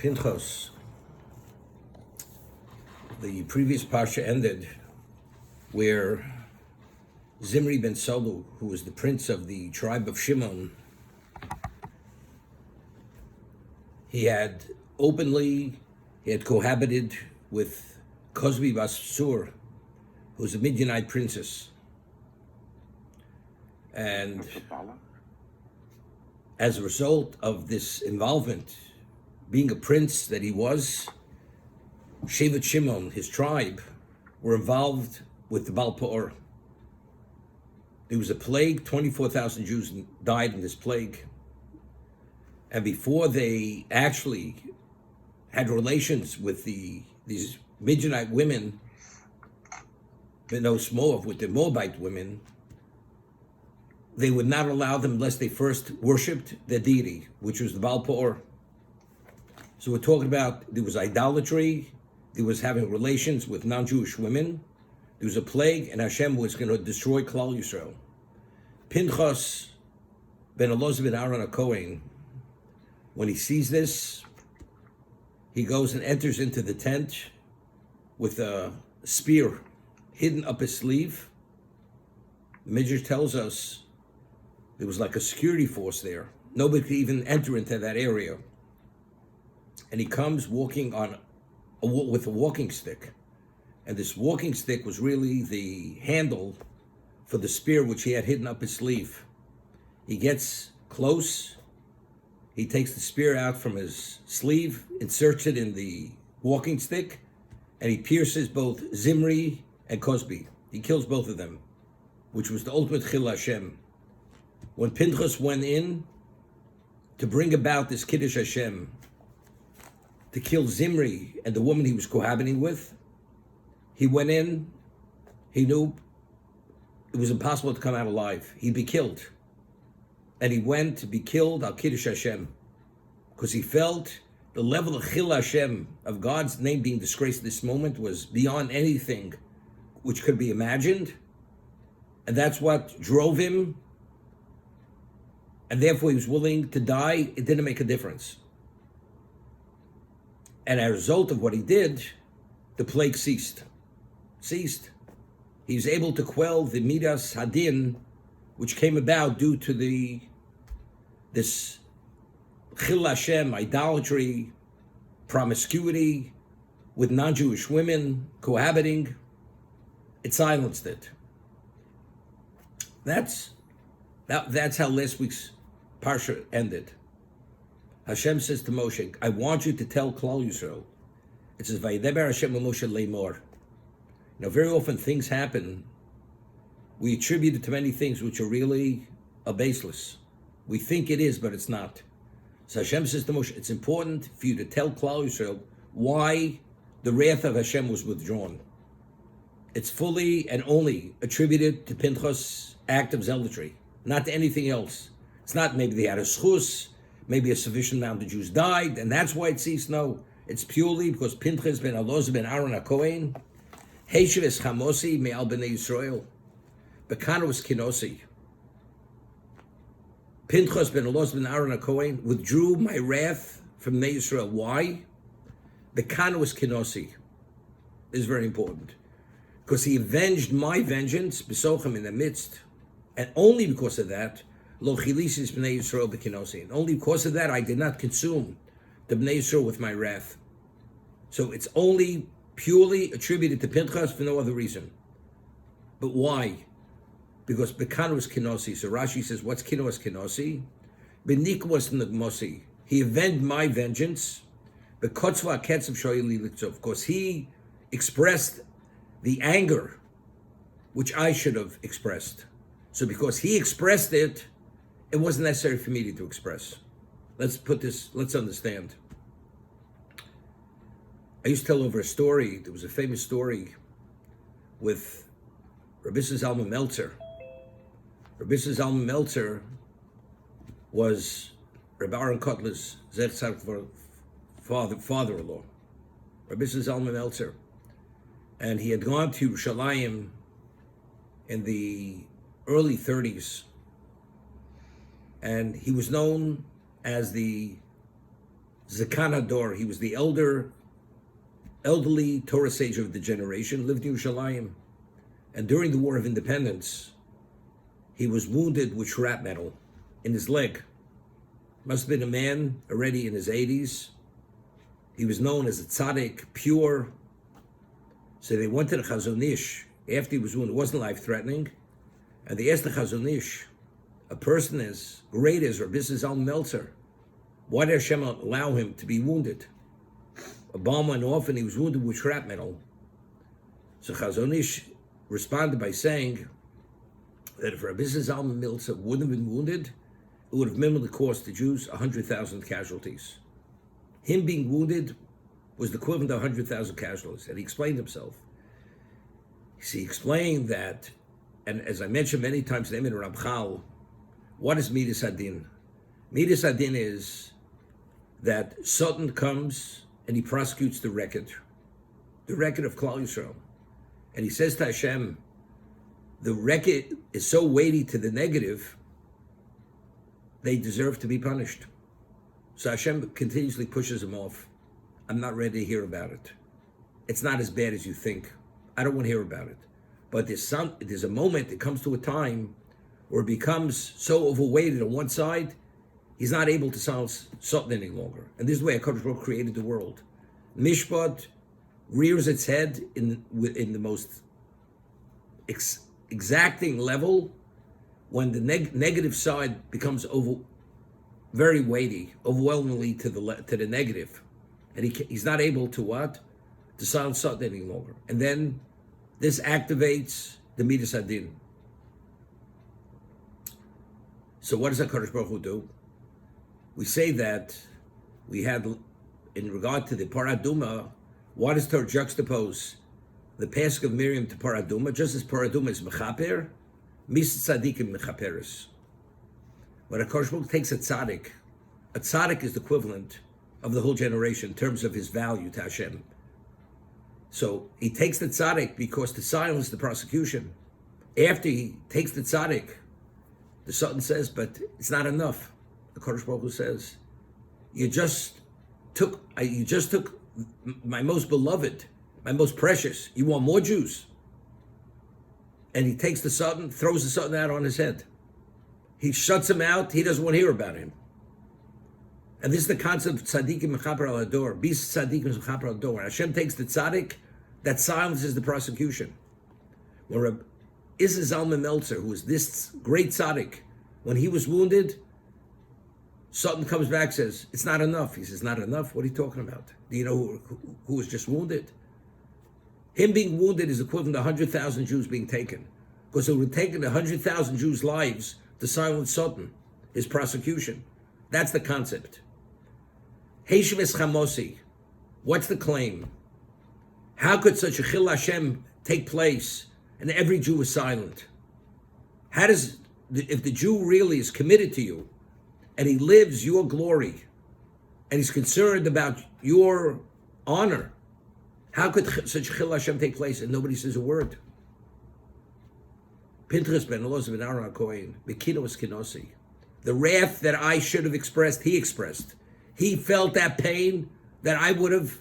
Pinchas. The previous parsha ended where Zimri ben Salu, who was the prince of the tribe of Shimon, he had cohabited with Cosbi bas Sur, who's a Midianite princess. And as a result of this involvement, being a prince that he was, Shevet Shimon, his tribe, were involved with the Baal Peor. There was a plague, 24,000 Jews died in this plague. And before they actually had relations with these Midianite women, Benos Moab, with the Moabite women, they would not allow them unless they first worshipped their deity, which was the Baal Peor. So we're talking about, there was idolatry, there was having relations with non-Jewish women, there was a plague, and Hashem was going to destroy Klal Yisrael. Pinchas ben Elazar ben Aaron HaKohen, when he sees this, he goes and enters into the tent with a spear hidden up his sleeve. The Midrash tells us there was like a security force there. Nobody could even enter into that area. And he comes walking with a walking stick. And this walking stick was really the handle for the spear which he had hidden up his sleeve. He gets close. He takes the spear out from his sleeve, inserts it in the walking stick, and he pierces both Zimri and Cosbi. He kills both of them, which was the ultimate Chil Hashem. When Pinchas went in to bring about this Kiddush Hashem, to kill Zimri and the woman he was cohabiting with, he went in, he knew it was impossible to come out alive. He'd be killed. And he went to be killed al Kiddush Hashem, because he felt the level of Chil Hashem, of God's name being disgraced at this moment, was beyond anything which could be imagined. And that's what drove him. And therefore he was willing to die. It didn't make a difference. And as a result of what he did, the plague ceased. He was able to quell the Midas Hadin, which came about due to this Chil Hashem, idolatry, promiscuity with non-Jewish women, cohabiting. It silenced it. That's how last week's Parsha ended. Hashem says to Moshe, I want you to tell Klal Yisrael. It says, Vayideber Hashem Moshe leimor. Now, very often things happen. We attribute it to many things which are really baseless. We think it is, but it's not. So Hashem says to Moshe, it's important for you to tell Klal Yisrael why the wrath of Hashem was withdrawn. It's fully and only attributed to Pinchas' act of zealotry, not to anything else. It's not maybe they had a schus, maybe a sufficient amount of Jews died, and that's why it ceased. No, it's purely because Pinchas ben Elazar ben Aaron HaKohen, Heishev es Chamosi me'al b'nei Yisrael, Bekano es Kinosi. Pinchas ben Elazar ben Aaron HaKohen withdrew my wrath from Bnei Yisrael. Why? Bekano es Kinosi. This is very important. Because he avenged my vengeance, Besochem, in the midst, and only because of that, Lo chilisis b'nei Yisrael b'kinosi. And only because of that, I did not consume the Bnei Yisrael with my wrath. So it's only purely attributed to Pinchas for no other reason. But why? Because Bekano is kinosi. So Rashi says, what's kino is kinosi? Benikwas nagmosi. He avenged my vengeance. Bekotzva ketzav shoyli litzov. Because he expressed the anger which I should have expressed. So because he expressed it, it wasn't necessary for me to express. Let's understand. I used to tell over a story. There was a famous story with Rabbi Zalman Meltzer. Rabbi Zalman Meltzer was Rabbi Aaron Kotler's father-in-law. Rabbi Zalman Meltzer. And he had gone to Yerushalayim in the early 30s. And he was known as the Zekanador, he was the elderly Torah sage of the generation, lived in Yerushalayim. And during the War of Independence, he was wounded with shrapnel in his leg. Must have been a man already in his 80s. He was known as a tzaddik, pure. So they went to the Chazon Ish after he was wounded. It wasn't life-threatening. And they asked the Chazon Ish, a person as great as Rabbi Zalman Meltzer, why did Hashem allow him to be wounded? A bomb went off and he was wounded with shrapnel. So Chazon Ish responded by saying that if Rabbi Zalman Meltzer wouldn't have been wounded, it would have minimally cost the Jews 100,000 casualties. Him being wounded was the equivalent of 100,000 casualties, and he explained himself. He explained that, and as I mentioned many times, in Ramchal, what is Midas Hadin? Midas Hadin is that Satan comes and he prosecutes the record of Klal Yisrael. And he says to Hashem, the record is so weighty to the negative, they deserve to be punished. So Hashem continuously pushes him off. I'm not ready to hear about it. It's not as bad as you think. I don't want to hear about it. But there's a moment, it comes to a time where it becomes so overweighted on one side, he's not able to silence Satan any longer. And this is the way HaKadosh Baruch Hu created the world. Mishpat rears its head in the most exacting level when the negative side becomes very weighty, overwhelmingly to the negative, and he's not able to what? To silence Satan any longer. And then this activates the Midas Hadin. So what does HaKadosh Baruch Hu do? We say that we had, in regard to the Paraduma, why does Torah juxtapose the Pasuk of Miriam to Paraduma? Just as Paraduma is Mechaper, Mis Tzadikim Mechaperis. When HaKadosh Baruch Hu takes a tzaddik is the equivalent of the whole generation in terms of his value to Hashem. So he takes the tzaddik because to silence the prosecution. After he takes the tzaddik, the Sultan says, but it's not enough. The HaKadosh Baruch Hu says, you just took my most beloved, my most precious. You want more Jews? And he takes the Sultan, throws the Sultan out on his head. He shuts him out. He doesn't want to hear about him. And this is the concept of tzaddikim mechaper al ador. Bis tzaddikim mechaper al ador. When Hashem takes the tzaddik, that silences the prosecution. When Rabbi Zalman Meltzer, who was this great tzaddik, when he was wounded, Satan comes back, says, it's not enough. He says, not enough? What are you talking about? Do you know who was just wounded? Him being wounded is equivalent to 100,000 Jews being taken. Because it would have taken 100,000 Jews' lives to silence Satan, his prosecution. That's the concept. Heishves Chamosi. What's the claim? How could such a Chil Hashem take place and every Jew is silent? How does, if the Jew really is committed to you and he lives your glory and he's concerned about your honor, how could such Chil Hashem take place and nobody says a word? Pinchas ben Elazar ben Aaron HaKohen, Bekinos Kinosi. The wrath that I should have expressed, he expressed. He felt that pain that I would have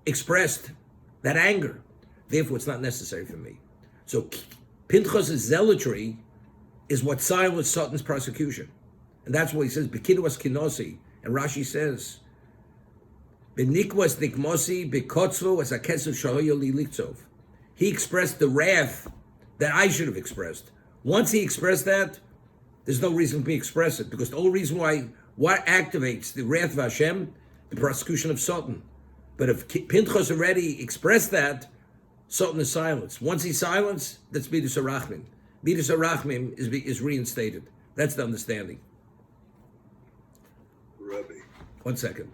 expressed, that anger. Therefore, it's not necessary for me. So Pinchas' zealotry is what silenced Satan's prosecution. And that's what he says, Bekinos Kinosi. And Rashi says, Benikwas nikmosi bekotzvo as a kesu shahoyo li liktzov. He expressed the wrath that I should have expressed. Once he expressed that, there's no reason for me to express it, because the only reason why, what activates the wrath of Hashem? The prosecution of Satan. But if Pinchas already expressed that, Satan is silenced. Once he's silenced, that's Midas HaRachmim. Midas HaRachmim is reinstated. That's the understanding. Rabbi. 1 second.